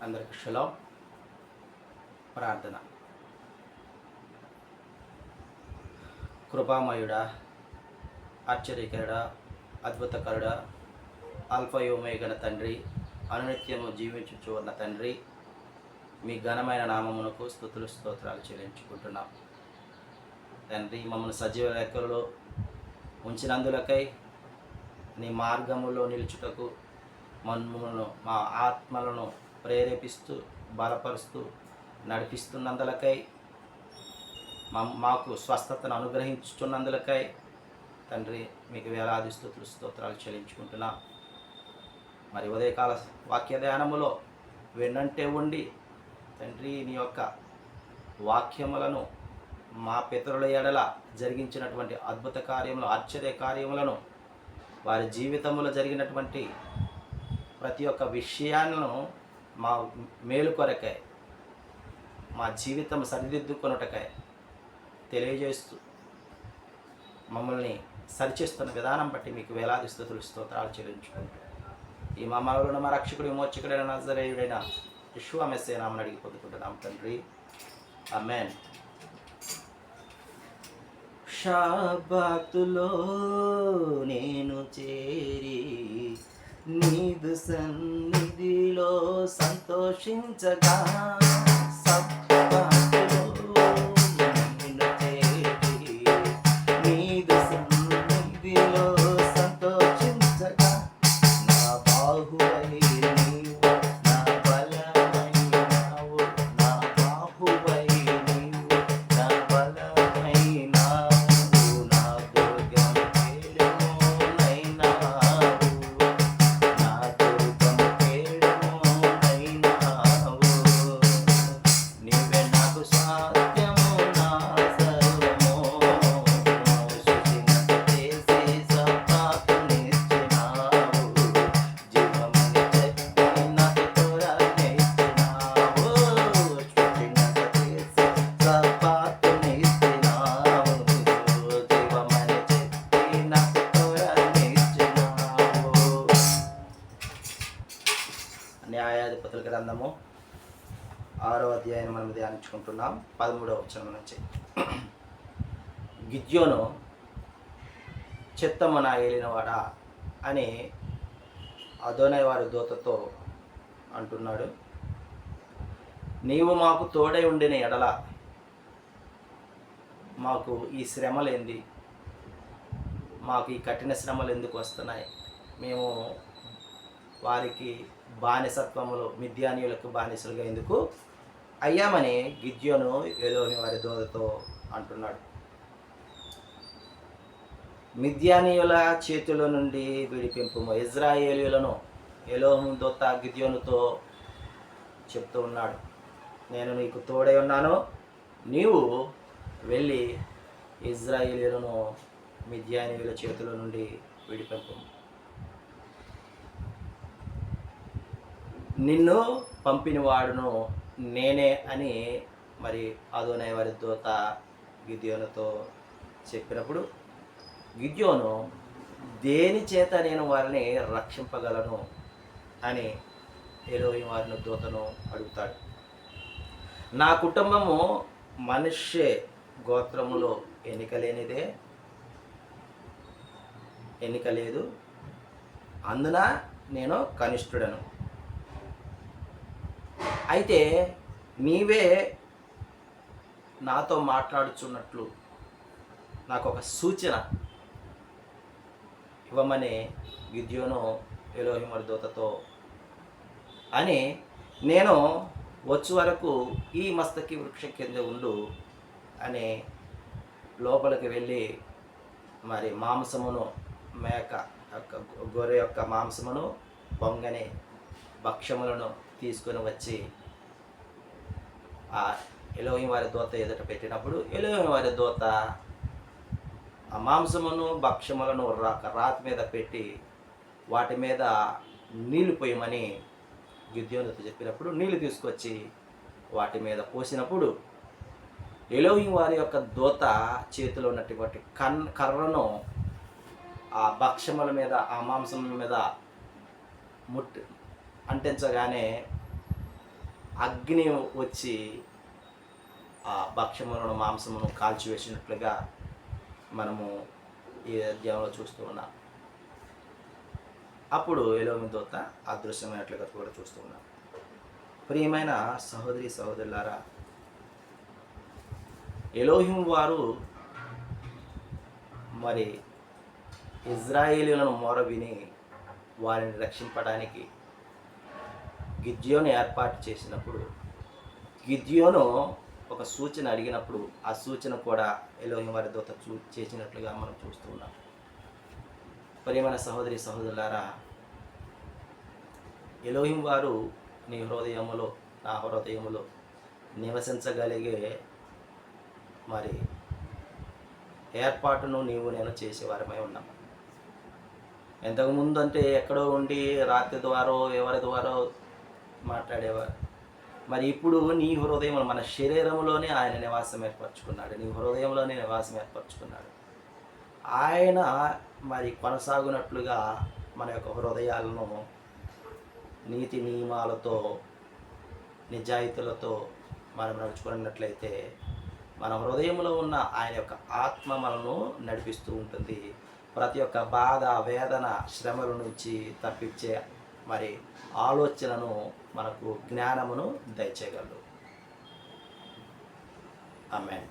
అందరికి షలాం. ప్రార్థన. కృపామయుడా, ఆశ్చర్యకరుడా, అద్భుతకరుడా, ఆల్ఫయోమేగన తండ్రి, అనునిత్యము జీవించుచు ఉన్న తండ్రి, మీ ఘనమైన నామమునకు స్తుతులు స్తోత్రాలు చెల్లించుకుంటున్నాం. తండ్రి, మమ్మల్ని సజీవ లెక్కలలో ఉంచినందులకై, నీ మార్గములో నిలుచుటకు మమ్మల్ని మా ఆత్మలను ప్రేరేపిస్తూ బలపరుస్తూ నడిపిస్తున్నందులకై, మాకు స్వస్థతను అనుగ్రహించుతున్నందులకై తండ్రి మీకు వేలాది స్తుతులు స్తోత్రాలు చెల్లించుకుంటున్నాం. మరి ఉదయకాల వాక్య ధ్యానములో వెన్నంటే ఉండి తండ్రి నీ యొక్క వాక్యములను మా పితరుల ఎడల జరిగించినటువంటి అద్భుత కార్యములు, ఆశ్చర్య కార్యములను, వారి జీవితంలో జరిగినటువంటి ప్రతి ఒక్క విషయాలను మా మేలు కొరకై, మా జీవితం సరిదిద్దుకొనుటకై తెలియజేస్తూ మమ్మల్ని సరిచేస్తున్న విధానం బట్టి మీకు వేలాది స్తుతులు స్తోత్రాలు చెల్లించుకుంటూ ఈ మా మనలో మా రక్షకుడు విమోచకుడైన నజరేయుడైన యెషూవా మెస్సీయ నామమున అడిగి పొందుకుంటున్నాం తండ్రి, ఆమేన్. షాబాతులో నేను చేరి నీదు సన్నిధిలో సంతోషించగా, సబ్బాతులో నేను చేరి నీదు సన్నిధిలో సంతోషించగా, నా బాహువై నీవు, నా బలమైనావు, నా బాహువై నీవు, నా బలమైనావు, నా దుర్గం కేడమునైనావు, నా దుర్గం కేడమునైనావు. నీవే నాకు స్వాస్థ్యము, నా సర్వము, సృష్టినంత చేసి సంపాదనిచ్చినావు, జీవమని చెప్పి నాకు తోరనిచ్చినావు, సృష్టినంత చేసి సంపాదనిచ్చినావు, జీవమని చెప్పి నాకు తోరనిచ్చినావు. న్యాయాధిపతుల గ్రంథము 6వ అధ్యాయం మనం ధ్యానించుకుంటున్నాం. 13వ వచనం నుంచి. గిద్యోను చిత్తము నా ఏలినవాడా అని అదోనై వారి దూతతో అంటున్నాడు. నీవు మాకు తోడై ఉండిన ఎడల మాకు ఈ శ్రమలేంది, మాకు ఈ కఠిన శ్రమలు ఎందుకు వస్తున్నాయి, మేము వారికి బానిసత్వములు, మిద్యానీయులకు బానిసలుగా ఎందుకు అయ్యామని గిద్యోను ఎలోహి వారి దూతతో అంటున్నాడు. మిద్యానీయుల చేతుల నుండి విడిపింపుము, ఇజ్రాయేలీయులను ఎలోహి దూత గిద్యోనుతో చెప్తూ ఉన్నాడు. నేను నీకు తోడై ఉన్నాను, నీవు వెళ్ళి ఇజ్రాయేలీయులను మిద్యానీయుల చేతుల నుండి విడిపింపుము. నిన్ను పంపిన వాడును నేనే అని మరి అదోనై వారి దూత గిద్యోనుతో చెప్పినప్పుడు, గిద్యోను దేని చేత నేను వారిని రక్షింపగలను అని ఎలోహిం వారిని దూతను అడుగుతాడు. నా కుటుంబము మనష్షే గోత్రములో ఎన్నిక లేదు, అందున నేను కనిష్ఠుడను. అయితే నీవే నాతో మాట్లాడుచున్నట్లు నాకు ఒక సూచన ఇవ్వమని గిద్యోను ఎలోహిం వారి దూతతో అని, నేను వచ్చు వరకు ఈ మస్తకి వృక్షం కింద ఉండు అని లోపలికి వెళ్ళి మరి మాంసమును, మేక యొక్క గొర్రె యొక్క మాంసమును, పొంగని భక్ష్యములను తీసుకొని వచ్చి ఆ ఎలోహిం వారి దూత ఎదుట పెట్టినప్పుడు, ఎలోహిం వారి దూత ఆ మాంసమును భక్ష్యములను రాతి మీద పెట్టి వాటి మీద నీళ్లు పోయమని గిద్యోనుతో చెప్పినప్పుడు, నీళ్లు తీసుకొచ్చి వాటి మీద పోసినప్పుడు ఎలోహిం వారి యొక్క దూత చేతిలో ఉన్నటువంటి కర్రను ఆ భక్ష్యముల మీద, ఆ మాంసముల మీద అంటించగానే అగ్ని వచ్చి ఆ భక్ష్యములను మాంసమును కాల్చివేసినట్లుగా మనము ఈ అధ్యాయంలో చూస్తూ ఉన్నాం. అప్పుడు ఎలోహిం దూత అదృశ్యమైనట్లుగా కూడా చూస్తూ ఉన్నాం. ప్రియమైన సహోదరి సహోదరులారా, ఎలోహిం వారు మరి ఇజ్రాయేలీలను మొర విని వారిని రక్షింపడానికి గిద్యోను ఏర్పాటు చేసినప్పుడు, గిద్యోను ఒక సూచన అడిగినప్పుడు ఆ సూచన కూడా ఎలోహిం వారి దూత చేసినట్లుగా మనం చూస్తూ ఉన్నాం. ప్రియమైన సహోదరి సహోదరులారా, ఎలోహిం వారు నీ హృదయములో నా హృదయములో నివసించగలిగే మరి ఏర్పాటును నీవు నేను చేసేవారమై ఉన్నాం. ఇంతకుముందు అంటే ఎక్కడో ఉండి రాత్రి ద్వారో ఎవరి ద్వారో మాట్లాడేవారు. మరి ఇప్పుడు నీ హృదయంలో మన శరీరంలోనే ఆయన నివాసం ఏర్పరచుకున్నాడు. నీ హృదయంలోనే నివాసం ఏర్పరచుకున్నాడు. ఆయన మరి కొనసాగునట్లుగా మన యొక్క హృదయాలను నీతి నియమాలతో నిజాయితీలతో మనం నడుచుకున్నట్లయితే మన హృదయంలో ఉన్న ఆయన యొక్క ఆత్మ మనను నడిపిస్తూ ఉంటుంది. ప్రతి ఒక్క బాధ, వేదన, శ్రమల నుంచి తప్పించే మరి ఆలోచనను మనకు జ్ఞానమును దయచేయగలరు. ఆమేన్.